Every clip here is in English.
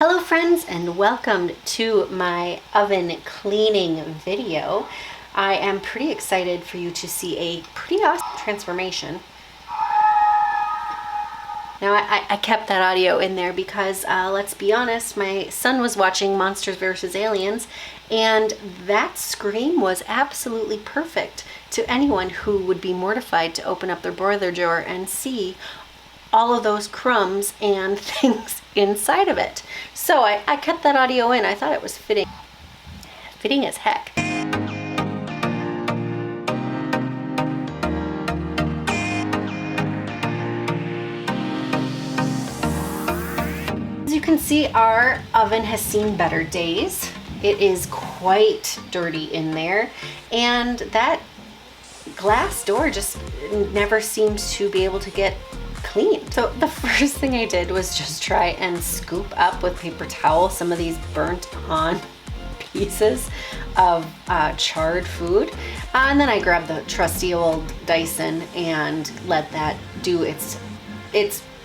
Hello friends, and welcome to my oven cleaning video. I am pretty excited for you to see a pretty awesome transformation. Now I kept that audio in there because let's be honest, my son was watching Monsters vs. Aliens and that scream was absolutely perfect to anyone who would be mortified to open up their boiler drawer and see all of those crumbs and things inside of it. So I cut that audio in. I thought it was fitting as heck. As you can see, our oven has seen better days. It is quite dirty in there, and that glass door just never seems to be able to get clean. So the first thing I did was just try and scoop up with paper towel some of these burnt on pieces of charred food. And then I grabbed the trusty old Dyson and let that do its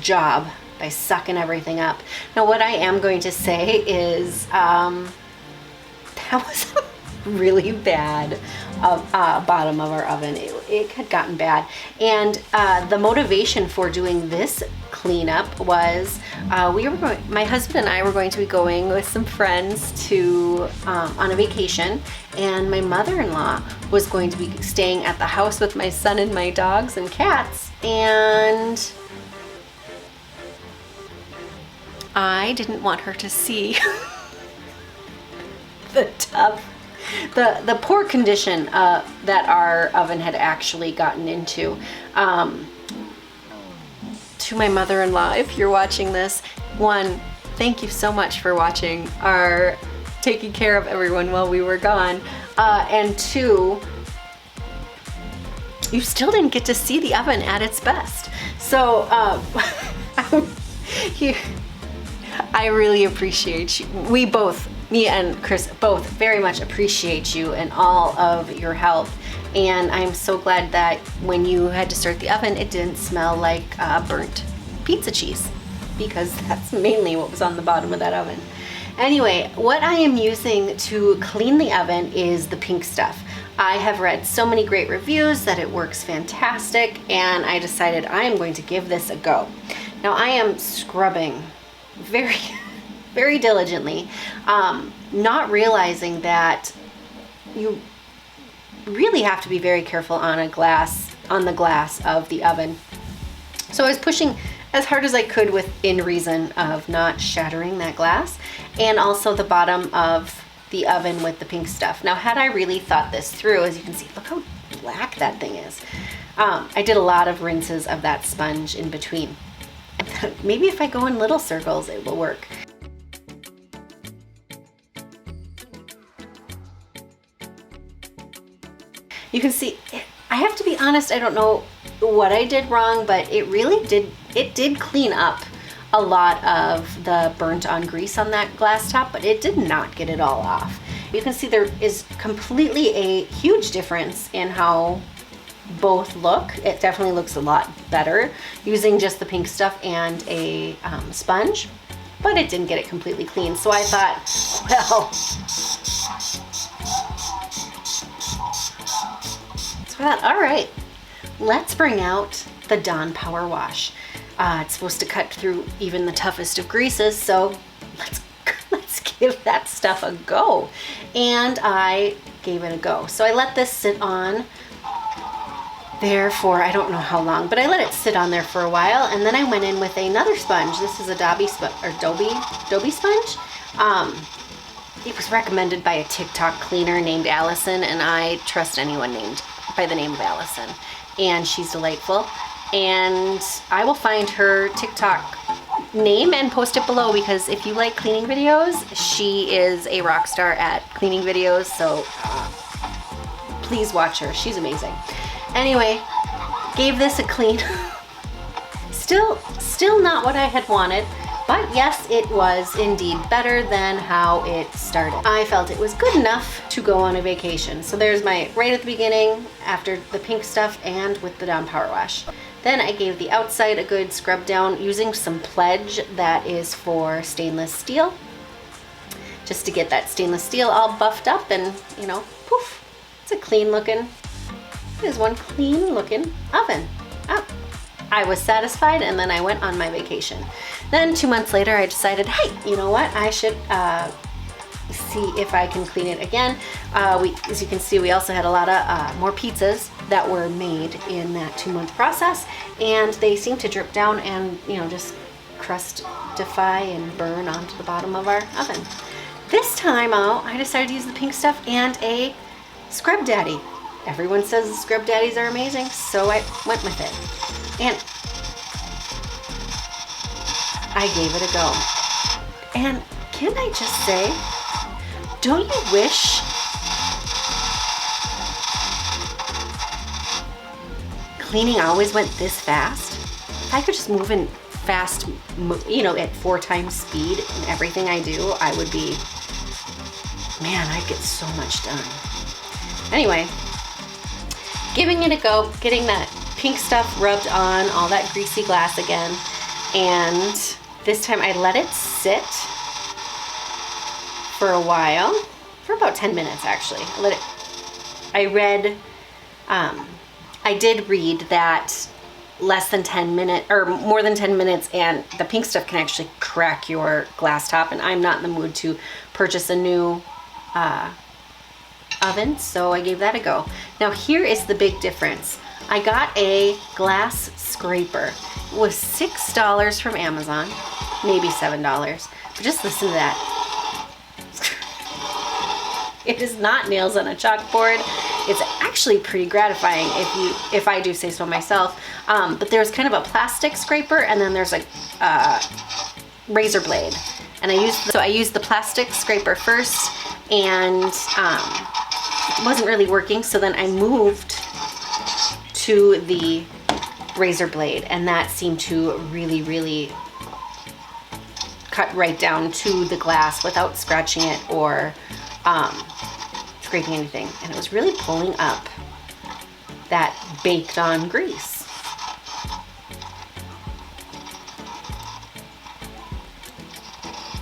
job by sucking everything up. Now what I am going to say is that was really bad bottom of our oven. It had gotten bad, and the motivation for doing this cleanup was my husband and I were going to be going with some friends to on a vacation, and my mother-in-law was going to be staying at the house with my son and my dogs and cats, and I didn't want her to see the poor condition that our oven had actually gotten into. To my mother-in-law, if you're watching this, one, thank you so much for watching our taking care of everyone while we were gone, and two, you still didn't get to see the oven at its best. So I really appreciate you. We both, me and Chris, both very much appreciate you and all of your help. And I'm so glad that when you had to start the oven, it didn't smell like burnt pizza cheese, because that's mainly what was on the bottom of that oven. Anyway, what I am using to clean the oven is the pink stuff. I have read so many great reviews that it works fantastic, and I decided I am going to give this a go. Now I am scrubbing very diligently, not realizing that you really have to be very careful on the glass of the oven. So I was pushing as hard as I could within reason of not shattering that glass, and also the bottom of the oven with the pink stuff. Now, had I really thought this through, as you can see, look how black that thing is. I did a lot of rinses of that sponge in between. Maybe if I go in little circles, it will work. You can see, I have to be honest, I don't know what I did wrong, but it did clean up a lot of the burnt on grease on that glass top, but it did not get it all off. You can see there is completely a huge difference in how both look. It definitely looks a lot better using just the pink stuff and a sponge, but it didn't get it completely clean. So I thought, well, all right, let's bring out the Dawn Power Wash. It's supposed to cut through even the toughest of greases, so let's give that stuff a go. And I gave it a go. So I let this sit on there for I don't know how long, but I let it sit on there for a while, and then I went in with another sponge. This is a Dobby sponge. It was recommended by a TikTok cleaner named Allison, and I trust anyone named by the name of Allison, and she's delightful. And I will find her TikTok name and post it below, because if you like cleaning videos, she is a rock star at cleaning videos, so please watch her. She's amazing. Anyway, gave this a clean. Still not what I had wanted, But yes, it was indeed better than how it started. I felt it was good enough to go on a vacation. So there's my right at the beginning, after the pink stuff and with the Dawn Power Wash. Then I gave the outside a good scrub down using some Pledge that is for stainless steel, just to get that stainless steel all buffed up and, you know, poof, it's a clean looking, it is one clean looking oven. Oh, I was satisfied, and then I went on my vacation. Then 2 months later, I decided, hey, you know what, I should see if I can clean it again. As you can see, we also had a lot of more pizzas that were made in that 2-month process, and they seem to drip down and, you know, just crustify and burn onto the bottom of our oven. This time out, I decided to use the pink stuff and a Scrub Daddy. Everyone says the Scrub Daddies are amazing, so I went with it. And I gave it a go. And can I just say, don't you wish cleaning always went this fast? If I could just move in fast, you know, at 4 times speed in everything I do, I would be, man, I'd get so much done. Anyway, giving it a go, getting that pink stuff rubbed on all that greasy glass again, and this time I let it sit for a while, for about 10 minutes actually. I did read that less than 10 minutes or more than 10 minutes and the pink stuff can actually crack your glass top, and I'm not in the mood to purchase a new oven, so I gave that a go. Now here is the big difference. I got a glass scraper. It was $6 from Amazon, maybe $7, but just listen to that. It is not nails on a chalkboard. It's actually pretty gratifying if I do say so myself. But there's kind of a plastic scraper, and then there's a razor blade. And I used the plastic scraper first, and it wasn't really working. So then I moved to the razor blade, and that seemed to really, really cut right down to the glass without scratching it or scraping anything, and it was really pulling up that baked on grease.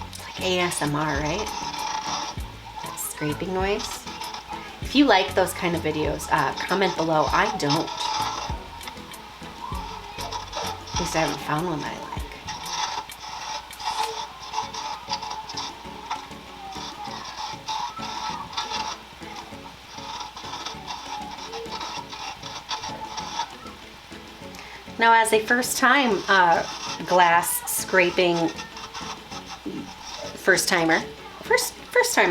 It's like ASMR, right? Scraping noise. If you like those kind of videos, comment below. I don't. At least I haven't found one that I like. Now, as a first-time glass scraping first-timer,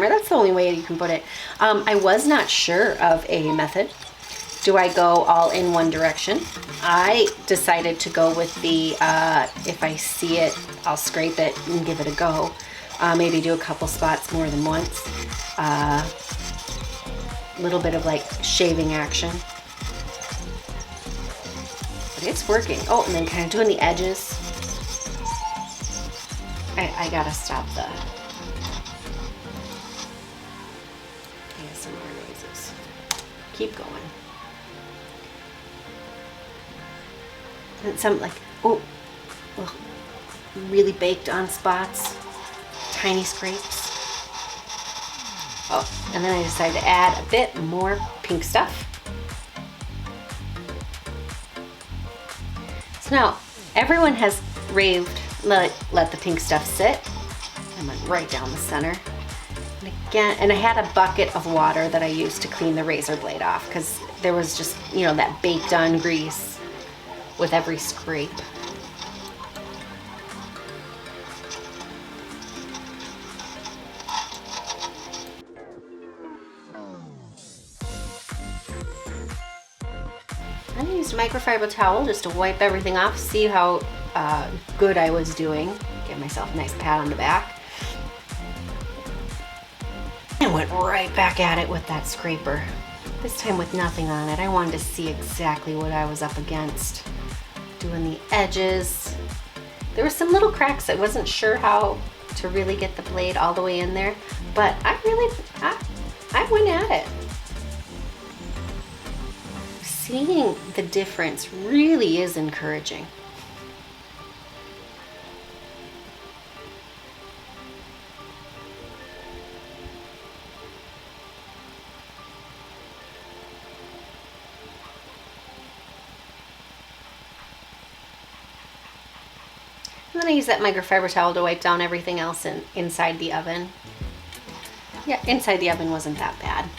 that's the only way you can put it. I was not sure of a method. Do I go all in one direction? I decided to go with the, if I see it, I'll scrape it and give it a go. Maybe do a couple spots more than once. A little bit of like shaving action. It's working. Oh, and then kind of doing the edges. I gotta stop the ASMR noises. Keep going. And some like, oh, really baked on spots. Tiny scrapes. Oh, and then I decided to add a bit more pink stuff. So now, everyone has raved, let the pink stuff sit. I went right down the center. And again, and I had a bucket of water that I used to clean the razor blade off because there was just, you know, that baked on grease with every scrape. I used a microfiber towel just to wipe everything off, see how good I was doing. Give myself a nice pat on the back. And went right back at it with that scraper. This time with nothing on it. I wanted to see exactly what I was up against. Doing the edges. There were some little cracks. I wasn't sure how to really get the blade all the way in there, but I went at it. Seeing the difference really is encouraging. And then I use that microfiber towel to wipe down everything else inside the oven. Yeah, inside the oven wasn't that bad.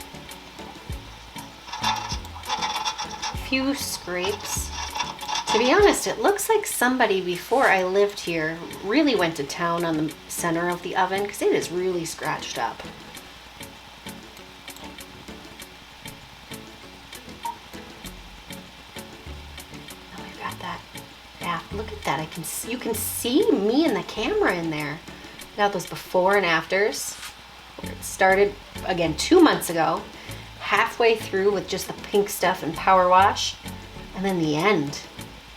A few scrapes. To be honest, it looks like somebody before I lived here really went to town on the center of the oven because it is really scratched up. Oh, I got that. Yeah, look at that. You can see me and the camera in there. Got those before and afters. It started again 2 months ago, halfway through with just the pink stuff and power wash, and then the end.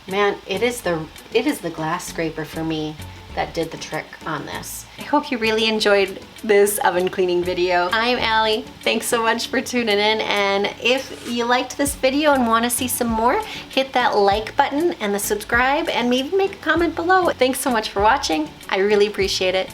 Man, it is the glass scraper for me that did the trick on this. I hope you really enjoyed this oven cleaning video. I'm Allie. Thanks so much for tuning in, and if you liked this video and want to see some more, hit that like button and the subscribe and maybe make a comment below. Thanks so much for watching. I really appreciate it.